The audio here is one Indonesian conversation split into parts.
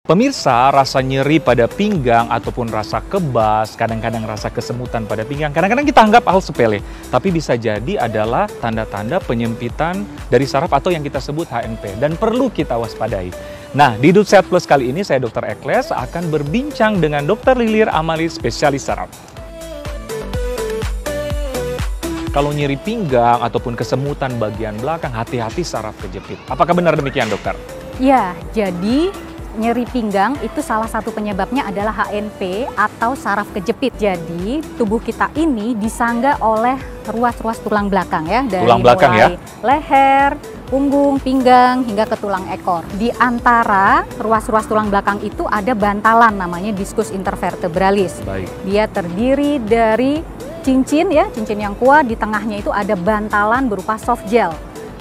Pemirsa, rasa nyeri pada pinggang ataupun rasa kebas, kadang-kadang rasa kesemutan pada pinggang, kadang-kadang kita anggap hal sepele, tapi bisa jadi adalah tanda-tanda penyempitan dari saraf atau yang kita sebut HNP dan perlu kita waspadai. Nah, di Hidup Sehat Plus kali ini saya Dr. Ekles akan berbincang dengan Dr. Lilir Amalis, spesialis saraf. Kalau nyeri pinggang ataupun kesemutan bagian belakang, hati-hati saraf kejepit. Apakah benar demikian, dokter? Ya, jadi nyeri pinggang itu salah satu penyebabnya adalah HNP atau saraf kejepit. Jadi tubuh kita ini disangga oleh ruas-ruas tulang belakang ya, dari tulang belakang mulai ya? Leher, punggung, pinggang hingga ke tulang ekor. Di antara ruas-ruas tulang belakang itu ada bantalan namanya diskus intervertebralis. Baik. Dia terdiri dari cincin ya, cincin yang kuat, di tengahnya itu ada bantalan berupa soft gel.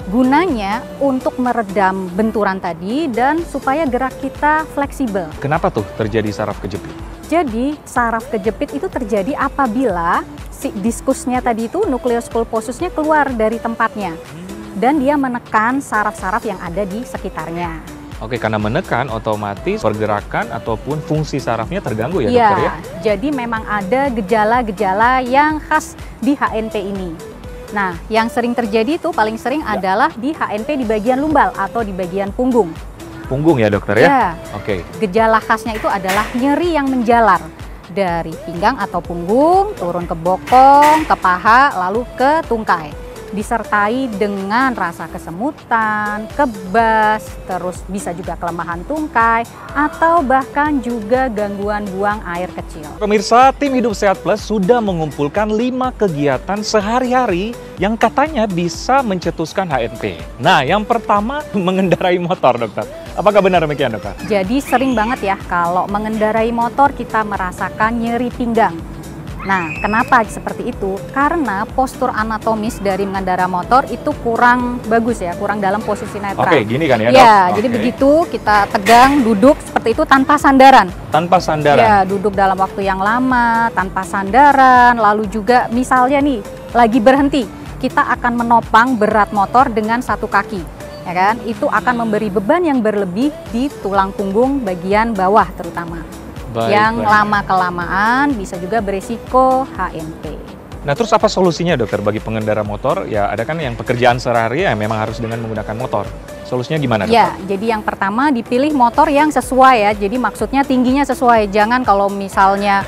Gunanya untuk meredam benturan tadi dan supaya gerak kita fleksibel. Kenapa tuh terjadi saraf kejepit? Jadi saraf kejepit itu terjadi apabila si diskusnya tadi itu, nukleus pulposusnya keluar dari tempatnya. Dan dia menekan saraf-saraf yang ada di sekitarnya. Oke, karena menekan otomatis pergerakan ataupun fungsi sarafnya terganggu ya, Iya, dokter ya? jadi memang ada gejala-gejala yang khas di HNP ini. Nah, yang sering terjadi itu paling sering adalah di HNP di bagian lumbal atau di bagian punggung. Punggung ya, dokter ya? Ya. Oke. Gejala khasnya itu adalah nyeri yang menjalar dari pinggang atau punggung, turun ke bokong, ke paha, lalu ke tungkai. Disertai dengan rasa kesemutan, kebas, terus bisa juga kelemahan tungkai, atau bahkan juga gangguan buang air kecil. Pemirsa, tim Hidup Sehat Plus sudah mengumpulkan 5 kegiatan sehari-hari yang katanya bisa mencetuskan HNP. Nah, yang pertama mengendarai motor, dokter. Apakah benar demikian, dokter? Jadi sering banget ya kalau mengendarai motor kita merasakan nyeri pinggang. Nah, kenapa seperti itu? Karena postur anatomis dari mengendara motor itu kurang bagus ya, kurang dalam posisi netral. Oke, gini kan ya, dok? Ya, jadi begitu kita tegang, duduk seperti itu tanpa sandaran. Tanpa sandaran? Ya, duduk dalam waktu yang lama, tanpa sandaran, lalu juga misalnya nih, lagi berhenti, kita akan menopang berat motor dengan satu kaki. Ya kan? Itu akan memberi beban yang berlebih di tulang punggung bagian bawah terutama. Yang lama-kelamaan bisa juga berisiko HNP. Nah, terus apa solusinya, dokter, bagi pengendara motor? Ya, ada kan yang pekerjaan sehari-hari ya memang harus dengan menggunakan motor. Solusinya gimana, dokter? Ya, jadi yang pertama dipilih motor yang sesuai ya. Jadi maksudnya tingginya sesuai. Jangan kalau misalnya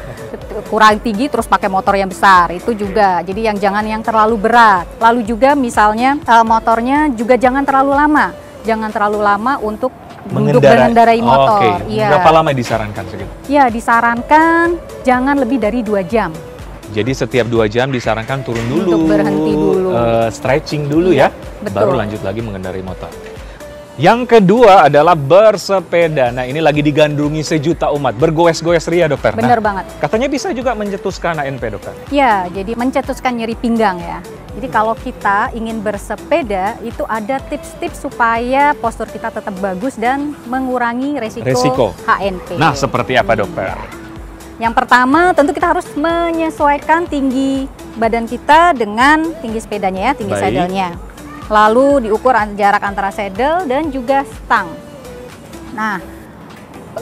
kurang tinggi terus pakai motor yang besar. Itu juga. Jadi jangan yang terlalu berat. Lalu juga misalnya motornya juga jangan terlalu lama. Jangan terlalu lama untuk duduk mengendarai motor. Oke. Berapa lama disarankan segitu? Ya, disarankan jangan lebih dari 2 jam. Jadi setiap 2 jam disarankan turun dulu, untuk berhenti dulu, stretching dulu ya, betul. Baru lanjut lagi mengendarai motor. Yang kedua adalah bersepeda. Nah, ini lagi digandrungi sejuta umat, bergoes-goes ria, dokter. Bener banget. Katanya bisa juga mencetuskan HNP, dokter. Ya, jadi mencetuskan nyeri pinggang ya. Jadi kalau kita ingin bersepeda, itu ada tips-tips supaya postur kita tetap bagus dan mengurangi resiko HNP. Nah, seperti apa, dokter? Yang pertama, tentu kita harus menyesuaikan tinggi badan kita dengan tinggi sepedanya ya, tinggi sadelnya. Lalu diukur jarak antara saddle dan juga stang. Nah,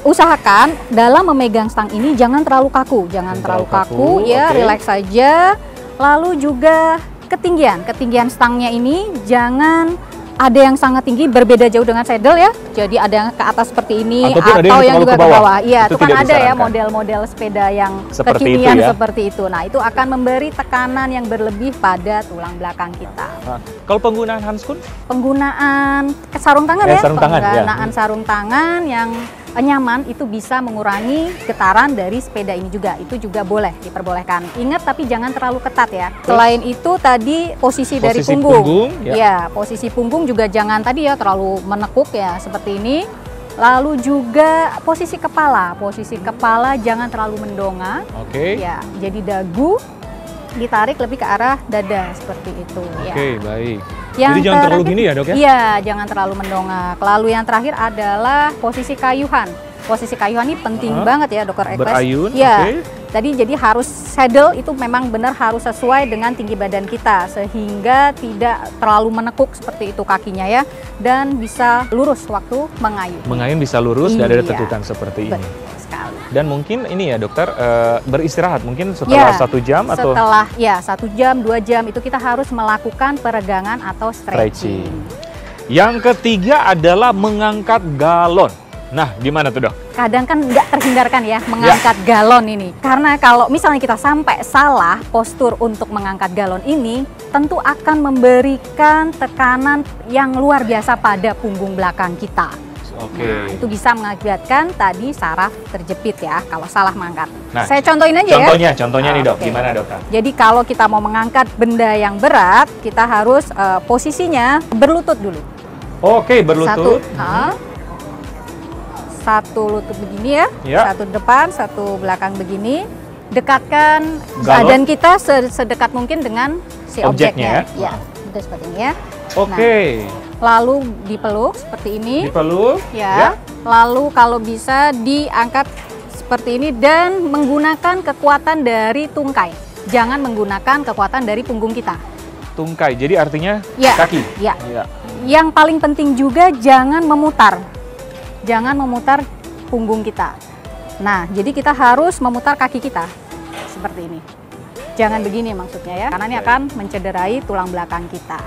usahakan dalam memegang stang ini jangan terlalu kaku, terlalu kaku ya, relax saja. Lalu juga ketinggian stangnya ini jangan ada yang sangat tinggi berbeda jauh dengan saddle ya. Jadi ada yang ke atas seperti ini atau yang juga ke bawah. Iya, itu kan ada ya model-model sepeda yang kekinian seperti itu. Nah, itu akan memberi tekanan yang berlebih pada tulang belakang kita. Nah, kalau penggunaan handskun? Penggunaan sarung tangan ya. Penggunaan sarung tangan yang nyaman itu bisa mengurangi getaran dari sepeda ini juga. Itu juga boleh diperbolehkan. Ingat tapi jangan terlalu ketat ya. Selain itu tadi posisi dari punggung. Ya, posisi punggung juga jangan tadi ya terlalu menekuk ya seperti ini. Lalu juga posisi kepala. Posisi kepala jangan terlalu mendongak. Ya, jadi dagu ditarik lebih ke arah dada seperti itu ya. Baik. Jadi jangan terlalu gini ya, dok ya? Iya, jangan terlalu mendongak. Lalu yang terakhir adalah posisi kayuhan. Posisi kayuhan ini penting banget ya, dokter Ekles. Berayun, ya. Tadi jadi harus saddle itu memang benar harus sesuai dengan tinggi badan kita sehingga tidak terlalu menekuk seperti itu kakinya ya, dan bisa lurus waktu mengayun. Mengayun bisa lurus, tidak ada Iya. tetukan seperti ini. Betul sekali. Dan mungkin ini ya dokter, beristirahat mungkin setelah 1 jam atau setelah 1 jam 2 jam itu kita harus melakukan peregangan atau stretching. Yang ketiga adalah mengangkat galon. Nah, gimana tuh dok? Kadang kan nggak terhindarkan ya mengangkat galon ini. Karena kalau misalnya kita sampai salah postur untuk mengangkat galon ini, tentu akan memberikan tekanan yang luar biasa pada punggung belakang kita. Oke. Nah, itu bisa mengakibatkan tadi saraf terjepit ya kalau salah mengangkat. Nah, saya contohin aja Contohnya nih dok, Oke. gimana dokter? Jadi kalau kita mau mengangkat benda yang berat, kita harus posisinya berlutut dulu. Oke, berlutut. Satu lutut begini ya, Ya. satu depan, satu belakang begini. Dekatkan Galon. badan kita sedekat mungkin dengan si Objeknya objeknya. Ya, udah seperti ini ya. Oke. Lalu dipeluk seperti ini. Dipeluk. Ya. Lalu kalau bisa diangkat seperti ini dan menggunakan kekuatan dari tungkai. Jangan menggunakan kekuatan dari punggung kita. Tungkai. Jadi artinya Ya. kaki. Ya. Ya. Yang paling penting juga jangan memutar. Jangan memutar punggung kita. Nah, jadi kita harus memutar kaki kita seperti ini. Jangan begini maksudnya ya, karena ini akan mencederai tulang belakang kita.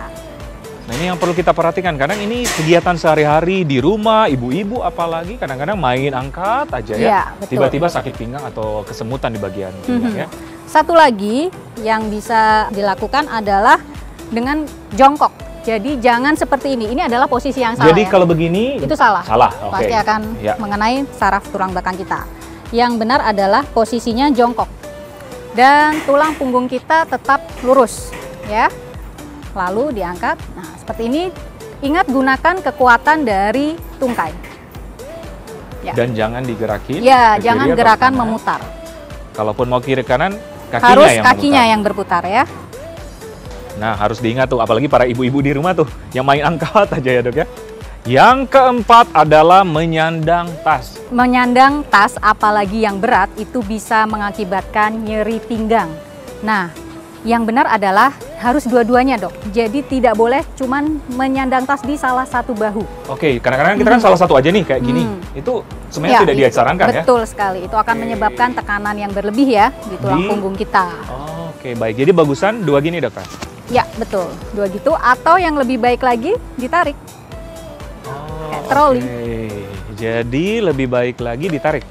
Nah, ini yang perlu kita perhatikan. Kadang ini kegiatan sehari-hari di rumah, ibu-ibu apalagi kadang-kadang main angkat aja ya. Ya, betul. Tiba-tiba sakit pinggang atau kesemutan di bagian pinggang ya. Satu lagi yang bisa dilakukan adalah dengan jongkok. Jadi jangan seperti ini. Ini adalah posisi yang salah. Jadi ya. kalau begini Itu salah. Salah. Oke. Pasti akan Ya. mengenai saraf tulang belakang kita. Yang benar adalah posisinya jongkok. Dan tulang punggung kita tetap lurus, ya. Lalu diangkat. Nah, seperti ini. Ingat gunakan kekuatan dari tungkai. Ya. Dan jangan digerakin. Ya, ke kiri jangan atau gerakan kanan. memutar. Kalaupun mau kiri kanan, kakinya Harus yang kakinya memutar. yang berputar ya. Nah, harus diingat tuh, apalagi para ibu-ibu di rumah tuh, yang main angkat aja ya dok ya. Yang keempat adalah menyandang tas. Menyandang tas apalagi yang berat itu bisa mengakibatkan nyeri pinggang. Nah, yang benar adalah harus dua-duanya dok. Jadi tidak boleh cuman menyandang tas di salah satu bahu. Oke, kadang-kadang kita kan salah satu aja nih, kayak gini. Itu sebenarnya tidak itu. disarankan ya? Betul sekali, itu akan menyebabkan tekanan yang berlebih ya di tulang punggung kita. Oke, baik. Jadi bagusan dua gini dokter? Ya, betul. Dua gitu, atau yang lebih baik lagi ditarik. Kayak troli. Oke. Jadi lebih baik lagi ditarik?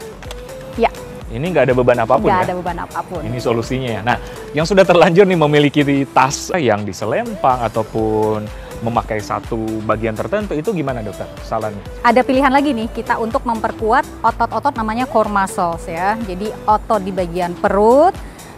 Ya. Ini nggak ada beban apapun Nggak ya? ada beban apapun. Ini solusinya ya. Nah, yang sudah terlanjur nih memiliki tas yang diselempang ataupun memakai satu bagian tertentu, itu gimana dokter sarannya? Ada pilihan lagi nih kita untuk memperkuat otot-otot namanya core muscles ya. Jadi otot di bagian perut,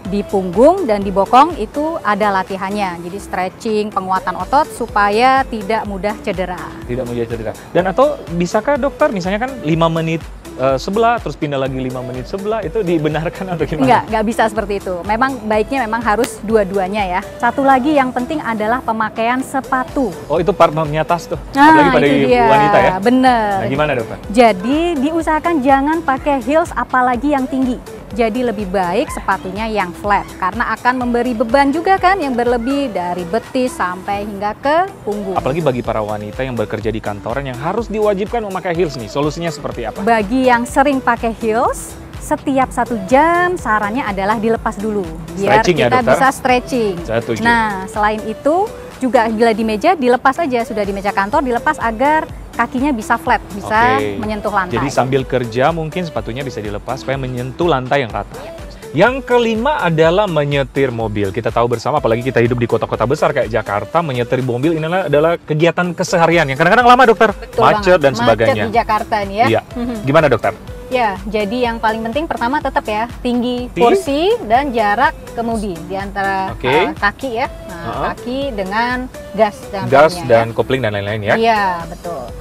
di punggung dan di bokong itu ada latihannya. Jadi stretching, penguatan otot supaya tidak mudah cedera. Tidak mudah cedera. Dan atau bisakah dokter misalnya kan 5 menit sebelah terus pindah lagi 5 menit sebelah, itu dibenarkan atau gimana? Nggak bisa seperti itu. Memang baiknya memang harus dua-duanya ya. Satu lagi yang penting adalah pemakaian sepatu. Oh, itu partnernya tas tuh. Nah, Apalagi pada itu dia. wanita ya. Bener. Nah, gimana dokter? Jadi diusahakan jangan pakai heels apalagi yang tinggi. Jadi lebih baik sepatunya yang flat karena akan memberi beban juga kan yang berlebih dari betis sampai hingga ke punggung. Apalagi bagi para wanita yang bekerja di kantoran yang harus diwajibkan memakai heels nih, solusinya seperti apa? Bagi yang sering pakai heels, setiap 1 jam sarannya adalah dilepas dulu biar Stretching ya, kita dokter? bisa stretching. Saya setuju. Nah, selain itu juga bila di meja dilepas aja, sudah di meja kantor dilepas agar kakinya bisa flat, bisa Oke. menyentuh lantai. Jadi sambil kerja mungkin sepatunya bisa dilepas supaya menyentuh lantai yang rata. Yang kelima adalah menyetir mobil. Kita tahu bersama, apalagi kita hidup di kota-kota besar kayak Jakarta, menyetir mobil ini adalah kegiatan keseharian yang kadang-kadang lama dokter, Betul macet banget. dan sebagainya. Macet di Jakarta ini ya. Iya. Gimana dokter? Ya, jadi yang paling penting pertama tetap ya tinggi kursi dan jarak kemudi di antara Oke. kaki ya. Nah, kaki dengan gas dan Gas remnya, dan kopling dan lain-lain ya. Iya, betul.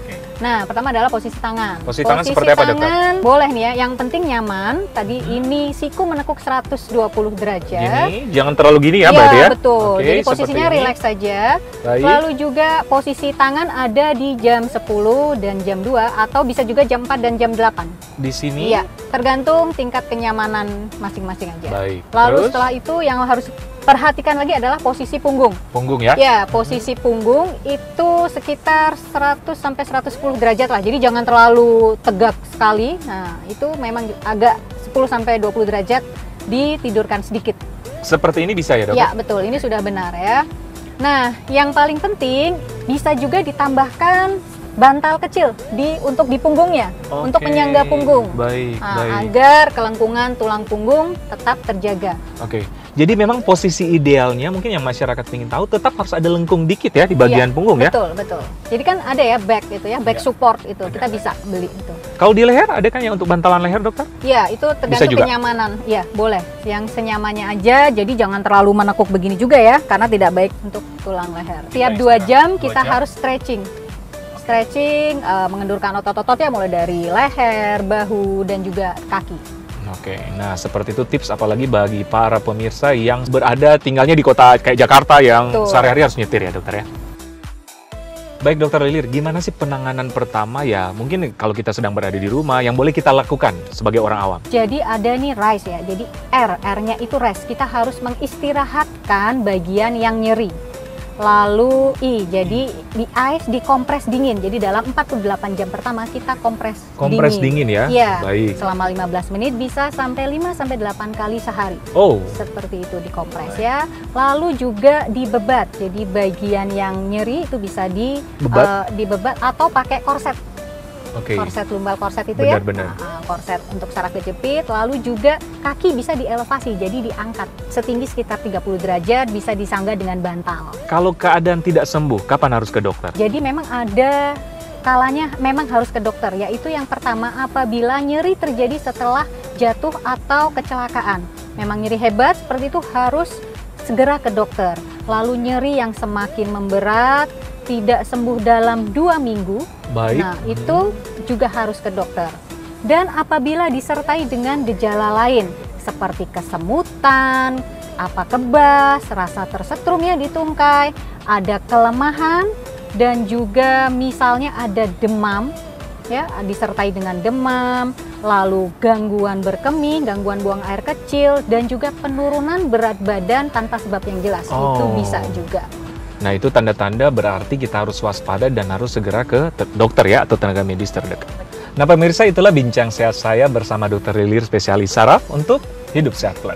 Nah, pertama adalah posisi tangan. Posisi tangan seperti apa, dokter? tangan boleh nih ya, yang penting nyaman. Tadi ini siku menekuk 120 derajat. Gini, jangan terlalu gini ya, Iya, berarti ya? betul. Oke, Jadi seperti posisinya ini. rileks saja. Baik. Lalu juga posisi tangan ada di jam 10 dan jam 2 atau bisa juga jam 4 dan jam 8. Di sini. Iya, tergantung tingkat kenyamanan masing-masing aja. Baik. Lalu Terus? setelah itu yang harus perhatikan lagi adalah posisi punggung. Punggung ya? Ya, posisi punggung itu sekitar 100 sampai 110 derajat lah. Jadi jangan terlalu tegak sekali. Nah, itu memang agak 10 sampai 20 derajat ditidurkan sedikit. Seperti ini bisa ya, dok? Ya, betul. Ini sudah benar ya. Nah, yang paling penting bisa juga ditambahkan bantal kecil untuk di punggungnya, untuk Oke, menyangga punggung. Baik, Nah, baik. agar kelengkungan tulang punggung tetap terjaga. Oke. Jadi memang posisi idealnya mungkin yang masyarakat ingin tahu tetap harus ada lengkung dikit ya di bagian Iya, punggung ya. Betul, betul. Jadi kan ada ya back itu ya, back Iya. support itu. Kita bisa beli itu. Kalau di leher ada kan yang untuk bantalan leher, dokter? Ya, itu Bisa tergantung juga? kenyamanan. Ya, boleh. Yang senyamannya aja, jadi jangan terlalu menekuk begini juga ya, karena tidak baik untuk tulang leher. Tiap 2 jam kita harus stretching. Stretching, mengendurkan otot-otot ya, mulai dari leher, bahu, dan juga kaki. Oke, nah seperti itu tips apalagi bagi para pemirsa yang berada tinggalnya di kota kayak Jakarta yang Betul. sehari-hari harus nyetir ya, dokter ya. Baik, dokter Lilir, gimana sih penanganan pertama ya? Mungkin kalau kita sedang berada di rumah yang boleh kita lakukan sebagai orang awam. Jadi ada nih rest ya, jadi R-nya itu rest. Kita harus mengistirahatkan bagian yang nyeri. Lalu I, jadi di ice, dikompres dingin. Jadi dalam 48 jam pertama kita kompres Dingin ya? Iya, Baik. selama 15 menit bisa sampai 5-8 kali sehari. Oh, Seperti itu dikompres ya. Lalu juga dibebat. Jadi bagian yang nyeri itu bisa dibebat atau pakai korset. oke. Korset lumbal korset itu Benar-benar. ya. Korset untuk saraf kejepit. Lalu juga kaki bisa dielevasi. Jadi diangkat setinggi sekitar 30 derajat, bisa disangga dengan bantal. Kalau keadaan tidak sembuh, kapan harus ke dokter? Jadi memang ada kalanya memang harus ke dokter, yaitu yang pertama apabila nyeri terjadi setelah jatuh atau kecelakaan. Memang nyeri hebat seperti itu harus segera ke dokter. Lalu nyeri yang semakin memberat, tidak sembuh dalam 2 minggu, Baik. nah itu juga harus ke dokter. Dan apabila disertai dengan gejala lain seperti kesemutan, kebas, rasa tersetrum ya di tungkai, ada kelemahan, dan juga misalnya ada demam, ya disertai dengan demam, lalu gangguan berkemih, gangguan buang air kecil, dan juga penurunan berat badan tanpa sebab yang jelas, itu bisa juga. Nah, itu tanda-tanda berarti kita harus waspada dan harus segera ke dokter ya atau tenaga medis terdekat. Nah, pemirsa, itulah bincang sehat saya bersama Dr. Lilir, spesialis saraf untuk Hidup Sehat Plus.